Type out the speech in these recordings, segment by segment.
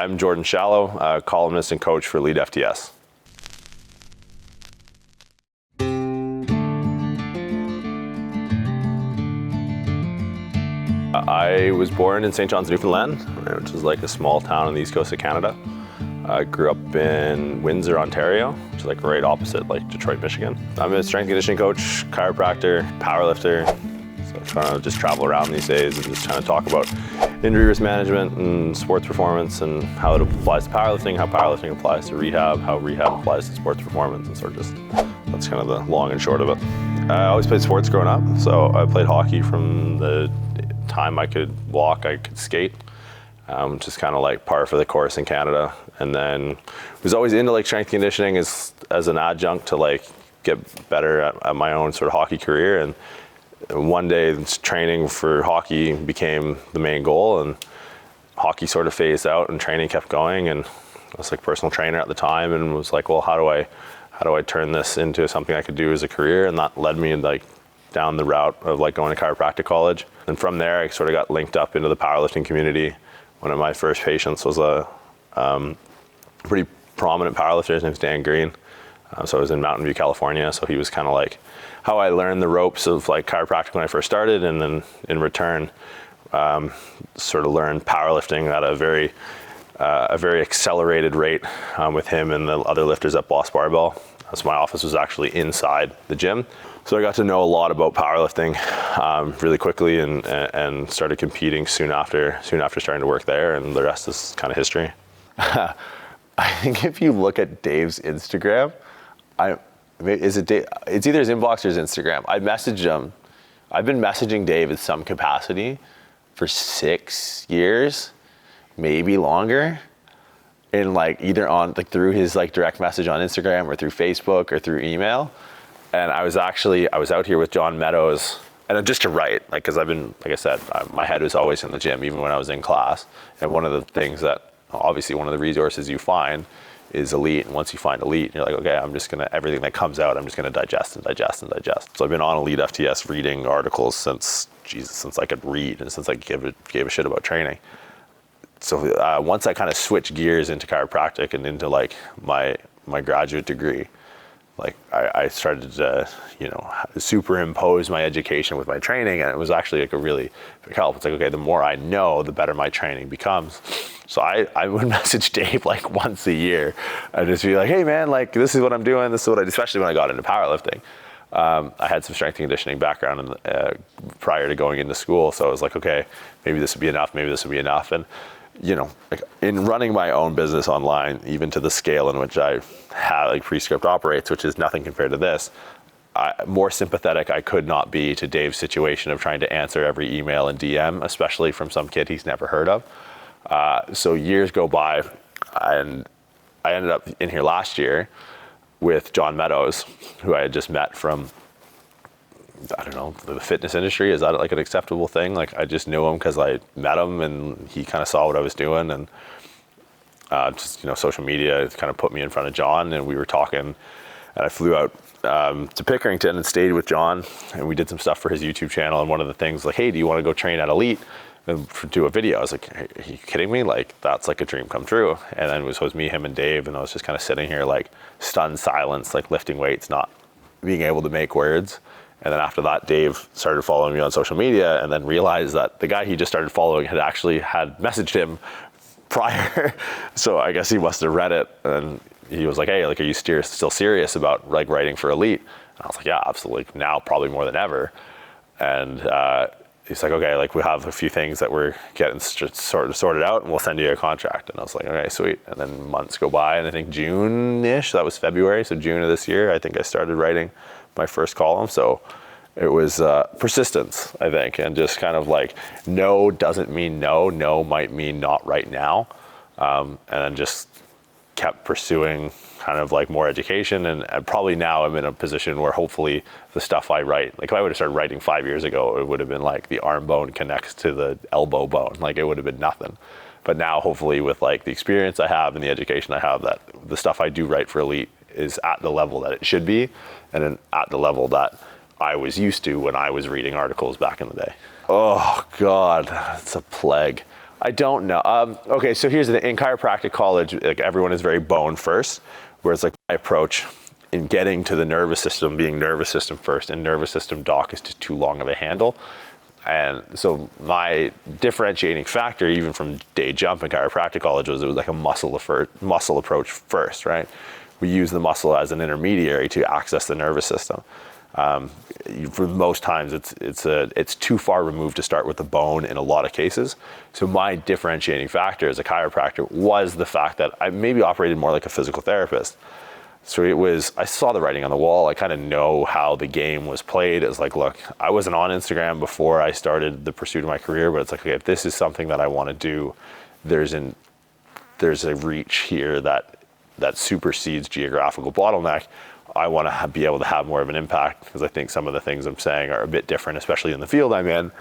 I'm Jordan Shallow, columnist and coach for elitefts. I was born in St. John's, Newfoundland, which is like a small town on the east coast of Canada. I grew up in Windsor, Ontario, which is like right opposite like Detroit, Michigan. I'm a strength conditioning coach, chiropractor, powerlifter. So I'm trying to just travel around these days and just trying to talk about injury risk management and sports performance and how it applies to powerlifting, how powerlifting applies to rehab, how rehab applies to sports performance, and sort of just, that's kind of the long and short of it. I always played sports growing up, so I played hockey from the time I could walk, I could skate, which is kind of like par for the course in Canada. And then was always into like strength conditioning as an adjunct to like get better at my own sort of hockey career. And one day training for hockey became the main goal, and hockey sort of phased out and training kept going. And I was like personal trainer at the time and was like, well, how do I turn this into something I could do as a career? And that led me like down the route of like going to Chiropractic College. And from there, I sort of got linked up into the powerlifting community. One of my first patients was a pretty prominent powerlifter. His name's Dan Green. So I was in Mountain View, California. So he was kind of like how I learned the ropes of like chiropractic when I first started, and then in return, sort of learned powerlifting at a very accelerated rate with him and the other lifters at Boss Barbell. So my office was actually inside the gym. So I got to know a lot about powerlifting really quickly and started competing soon after starting to work there, and the rest is kind of history. I think if you look at Dave's Instagram, it's either his inbox or his Instagram. I messaged him. I've been messaging Dave in some capacity for 6 years, maybe longer. And like either on like through his like direct message on Instagram or through Facebook or through email. And I was out here with John Meadows, and just to write, like, cause I've been, like I said, my head was always in the gym, even when I was in class. And one of the things that, obviously one of the resources you find is Elite. And once you find Elite, you're like, okay, I'm just gonna, everything that comes out, I'm just gonna digest and digest and digest. So I've been on elitefts reading articles since I could read and since I gave a shit about training. So once I kind of switched gears into chiropractic and into like my graduate degree, like I started to, superimpose my education with my training, and it was actually like a really big help. It's like, okay, the more I know, the better my training becomes. So I would message Dave like once a year. I'd just be like, hey man, like this is what I'm doing. This is what I do, especially when I got into powerlifting. I had some strength and conditioning background prior to going into school. So I was like, okay, maybe this would be enough. Maybe this would be enough. And like in running my own business online, even to the scale in which I have, like PreScript operates, which is nothing compared to this, more sympathetic I could not be to Dave's situation of trying to answer every email and DM, especially from some kid he's never heard of. So years go by, and I ended up in here last year with John Meadows, who I had just met from, I don't know, the fitness industry. Is that like an acceptable thing? Like I just knew him because I met him and he kind of saw what I was doing, and social media kind of put me in front of John, and we were talking, and I flew out to Pickerington and stayed with John, and we did some stuff for his YouTube channel. And one of the things like, hey, do you want to go train at Elite and do a video? I was like, hey, are you kidding me? Like that's like a dream come true. And then it was me, him, and Dave, and I was just kind of sitting here like stunned silence, like lifting weights, not being able to make words. And then after that, Dave started following me on social media, and then realized that the guy he just started following had messaged him prior. So I guess he must have read it, and he was like, hey, like, are you still serious about like writing for Elite? And I was like, yeah, absolutely. Now, probably more than ever. And he's like, okay, like we have a few things that we're getting sorted out, and we'll send you a contract. And I was like, okay, sweet. And then months go by, and I think June-ish, that was February. So June of this year, I think I started writing my first column. So it was persistence, I think, and just kind of like, no doesn't mean no, no might mean not right now. And then just kept pursuing kind of like more education, and probably now I'm in a position where hopefully the stuff I write, like if I would have started writing 5 years ago, it would have been like the arm bone connects to the elbow bone, like it would have been nothing. But now hopefully with like the experience I have and the education I have, that the stuff I do write for Elite is at the level that it should be, and then at the level that I was used to when I was reading articles back in the day. Oh God, it's a plague. I don't know. Okay, so here's the thing. In chiropractic college, like everyone is very bone first, whereas like my approach in getting to the nervous system, being nervous system first, and nervous system doc is just too long of a handle. And so my differentiating factor, even from day jump in chiropractic college, was it was like a muscle approach first, right? We use the muscle as an intermediary to access the nervous system. For most times, it's too far removed to start with the bone in a lot of cases. So my differentiating factor as a chiropractor was the fact that I maybe operated more like a physical therapist. So I saw the writing on the wall. I kind of know how the game was played. It's like, look, I wasn't on Instagram before I started the pursuit of my career, but it's like, okay, if this is something that I want to do, there's a reach here that supersedes geographical bottleneck. I want to be able to have more of an impact because I think some of the things I'm saying are a bit different, especially in the field I'm in.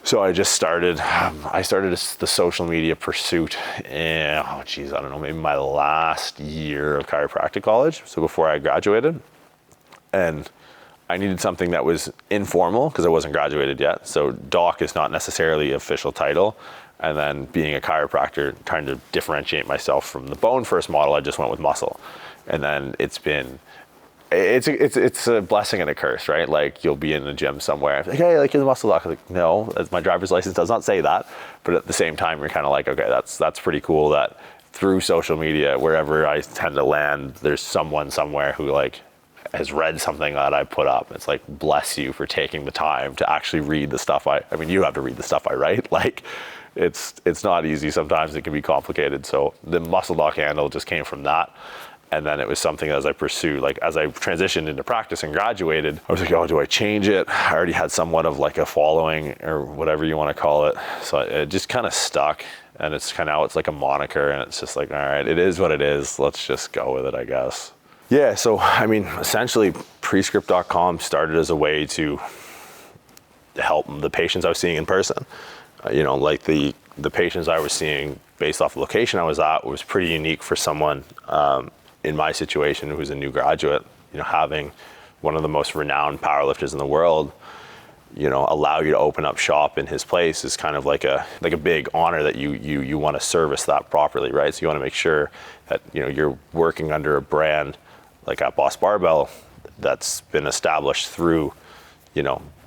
So I just started, the social media pursuit in, I don't know, maybe my last year of chiropractic college. So before I graduated, and I needed something that was informal because I wasn't graduated yet. So doc is not necessarily an official title. And then being a chiropractor, trying to differentiate myself from the bone first model, I just went with muscle. And then it's a blessing and a curse, right? Like you'll be in the gym somewhere, like, hey, like you're the muscle doc. Like, no, my driver's license does not say that. But at the same time, you're kind of like, okay, that's pretty cool that through social media, wherever I tend to land, there's someone somewhere who like has read something that I put up. It's like, bless you for taking the time to actually read the stuff I mean, you have to read the stuff I write. Like it's not easy. Sometimes it can be complicated. So the muscle doc handle just came from that. And then it was something as I pursued, like as I transitioned into practice and graduated, I was like, oh, do I change it? I already had somewhat of like a following or whatever you want to call it. So it just kind of stuck, and it's like a moniker, and it's just like, all right, it is what it is. Let's just go with it, I guess. Yeah, so I mean, essentially PreScript.com started as a way to help the patients I was seeing in person. Like the patients I was seeing based off the location I was at was pretty unique for someone in my situation who's a new graduate. Having one of the most renowned powerlifters in the world, allow you to open up shop in his place is kind of like a big honor that you want to service that properly, right? So you want to make sure that you're working under a brand like at Boss Barbell that's been established through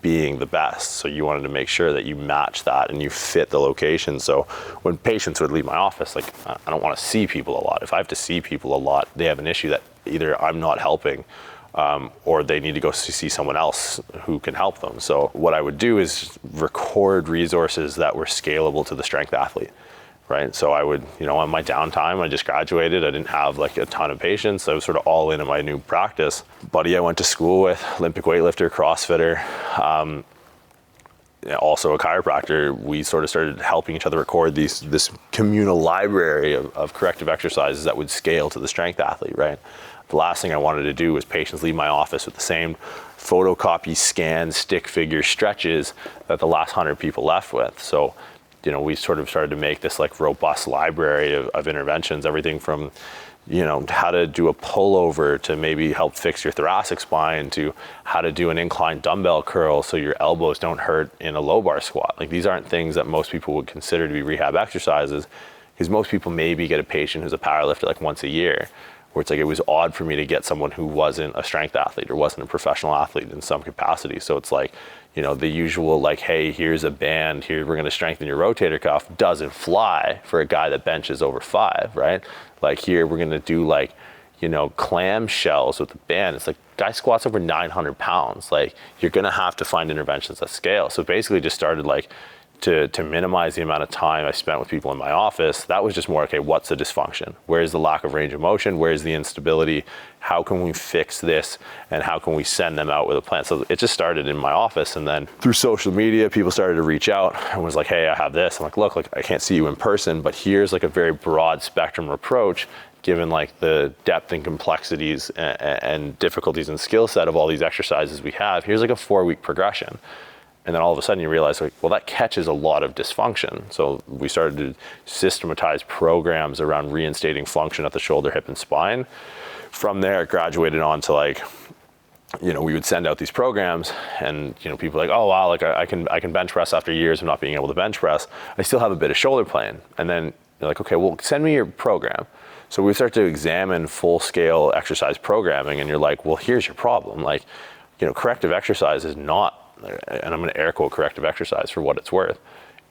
being the best. So you wanted to make sure that you match that and you fit the location. So when patients would leave my office, like I don't want to see people a lot. If I have to see people a lot, they have an issue that either I'm not helping or they need to go see someone else who can help them. So what I would do is record resources that were scalable to the strength athlete, right? So I would, on my downtime, I just graduated. I didn't have like a ton of patients. I was sort of all in my new practice. Buddy I went to school with, Olympic weightlifter, CrossFitter, also a chiropractor. We sort of started helping each other record this communal library of corrective exercises that would scale to the strength athlete, right? The last thing I wanted to do was patients leave my office with the same photocopy, scan, stick figure stretches that the last 100 people left with. So we sort of started to make this like robust library of interventions, everything from, how to do a pullover to maybe help fix your thoracic spine to how to do an inclined dumbbell curl so your elbows don't hurt in a low bar squat. Like these aren't things that most people would consider to be rehab exercises, because most people maybe get a patient who's a powerlifter like once a year, where it's like it was odd for me to get someone who wasn't a strength athlete or wasn't a professional athlete in some capacity. So it's like, the usual like, hey, here's a band, here we're going to strengthen your rotator cuff doesn't fly for a guy that benches over 5, right? Like here we're going to do like, clam shells with the band. It's like guy squats over 900 pounds. Like you're going to have to find interventions that scale. So basically just started like to minimize the amount of time I spent with people in my office. That was just more, okay, what's the dysfunction? Where's the lack of range of motion? Where's the instability? How can we fix this? And how can we send them out with a plan? So it just started in my office. And then through social media, people started to reach out and was like, hey, I have this. I'm like, look, I can't see you in person, but here's like a very broad spectrum approach, given like the depth and complexities and difficulties and skill set of all these exercises we have. Here's like a 4-week progression. And then all of a sudden you realize, like, well, that catches a lot of dysfunction. So we started to systematize programs around reinstating function at the shoulder, hip, and spine. From there, it graduated on to like we would send out these programs, and people are like, oh wow, like I can bench press after years of not being able to bench press. I still have a bit of shoulder pain. And then you're like, okay, well, send me your program. So we start to examine full-scale exercise programming, and you're like, well, here's your problem. Like, corrective exercise is not, and I'm going to air quote corrective exercise for what it's worth,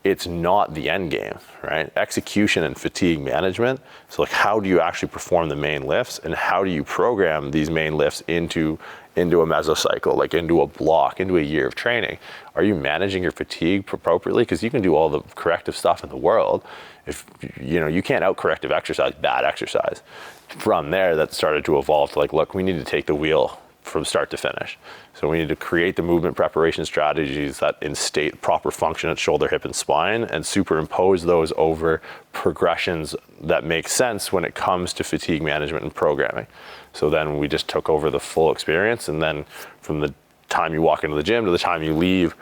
it's not the end game, right? Execution and fatigue management. So like, how do you actually perform the main lifts, and how do you program these main lifts into a mesocycle, like into a block, into a year of training? Are you managing your fatigue appropriately? Because you can do all the corrective stuff in the world. If you can't out corrective exercise bad exercise. From there, that started to evolve to like, look, we need to take the wheel from start to finish. So we need to create the movement preparation strategies that instate proper function at shoulder, hip, and spine, and superimpose those over progressions that make sense when it comes to fatigue management and programming. So then we just took over the full experience, and then from the time you walk into the gym to the time you leave,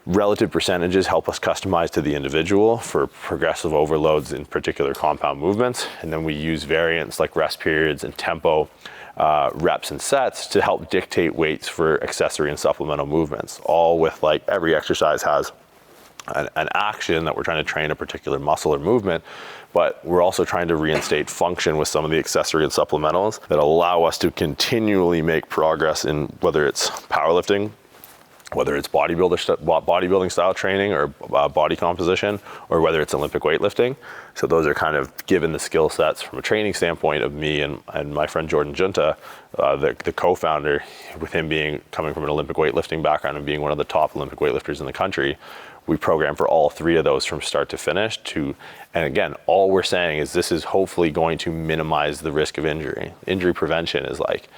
relative percentages help us customize to the individual for progressive overloads in particular compound movements. And then we use variants like rest periods and tempo, reps and sets to help dictate weights for accessory and supplemental movements, all with like every exercise has an action that we're trying to train a particular muscle or movement, but we're also trying to reinstate function with some of the accessory and supplementals that allow us to continually make progress in whether it's powerlifting, whether it's bodybuilding style training or body composition, or whether it's Olympic weightlifting. So those are kind of given the skill sets from a training standpoint of me and my friend Jordan Junta, the co-founder, with him coming from an Olympic weightlifting background and being one of the top Olympic weightlifters in the country. We program for all three of those from start to finish and again, all we're saying is this is hopefully going to minimize the risk of injury. Injury prevention is like,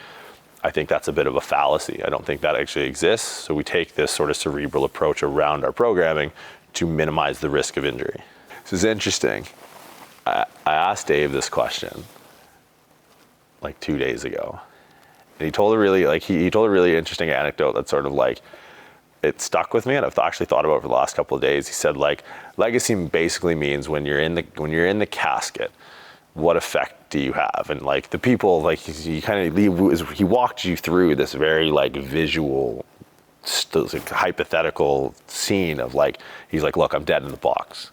I think that's a bit of a fallacy. I don't think that actually exists. So we take this sort of cerebral approach around our programming to minimize the risk of injury. This is interesting. I asked Dave this question like 2 days ago, and he told a really interesting anecdote that sort of like, it stuck with me, and I've actually thought about it for the last couple of days. He said like, legacy basically means when you're in the casket, what effect do you have? And like the people, like he walked you through this very like visual, like hypothetical scene of like, he's like, look, I'm dead in the box.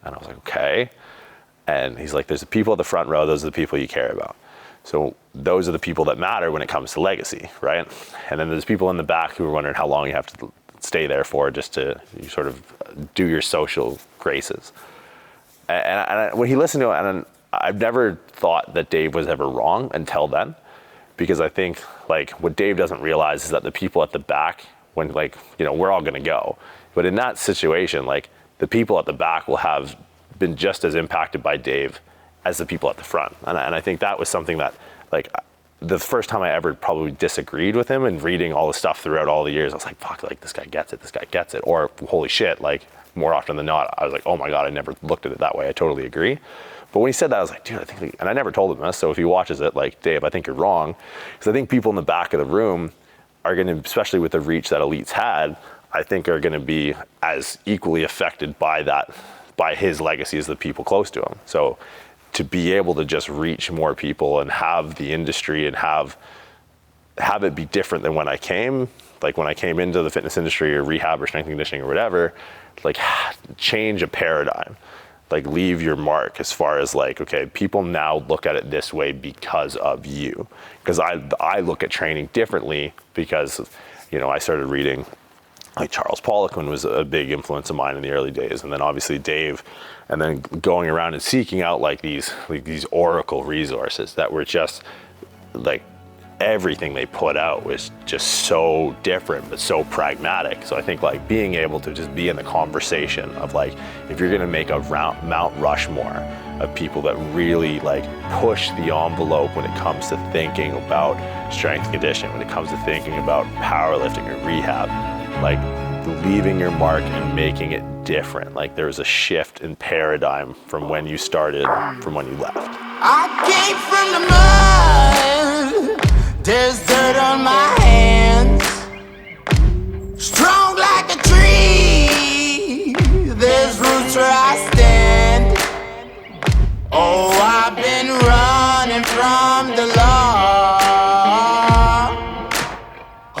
And I was like, okay. And he's like, there's the people at the front row, those are the people you care about. So those are the people that matter when it comes to legacy, right? And then there's people in the back who are wondering how long you have to stay there for just to sort of do your social graces. And when he listened to it, and I've never thought that Dave was ever wrong until then, because I think like what Dave doesn't realize is that the people at the back, when like, we're all gonna go, but in that situation, like the people at the back will have been just as impacted by Dave as the people at the front. And I think that was something that like the first time I ever probably disagreed with him, and reading all the stuff throughout all the years, I was like, fuck, like this guy gets it. Or holy shit, like more often than not, I was like, oh my God, I never looked at it that way. I totally agree. But when he said that, I was like, dude, I think, and I never told him this, so if he watches it, like, Dave, I think you're wrong. Because I think people in the back of the room are gonna, especially with the reach that Elites had, I think are gonna be as equally affected by his legacy as the people close to him. So to be able to just reach more people and have the industry and have it be different than when I came, like when I came into the fitness industry or rehab or strength and conditioning or whatever, like change a paradigm. Like leave your mark as far as like, okay, people now look at it this way because of you. Because I look at training differently because, I started reading like Charles Poliquin was a big influence of mine in the early days. And then obviously Dave, and then going around and seeking out like these oracle resources that were just like, everything they put out was just so different, but so pragmatic. So I think like being able to just be in the conversation of like, if you're gonna make a Mount Rushmore of people that really like push the envelope when it comes to thinking about strength and conditioning, when it comes to thinking about powerlifting or rehab, like leaving your mark and making it different. Like there's a shift in paradigm from when you started, from when you left. I came from the mud. There's dirt on my hands.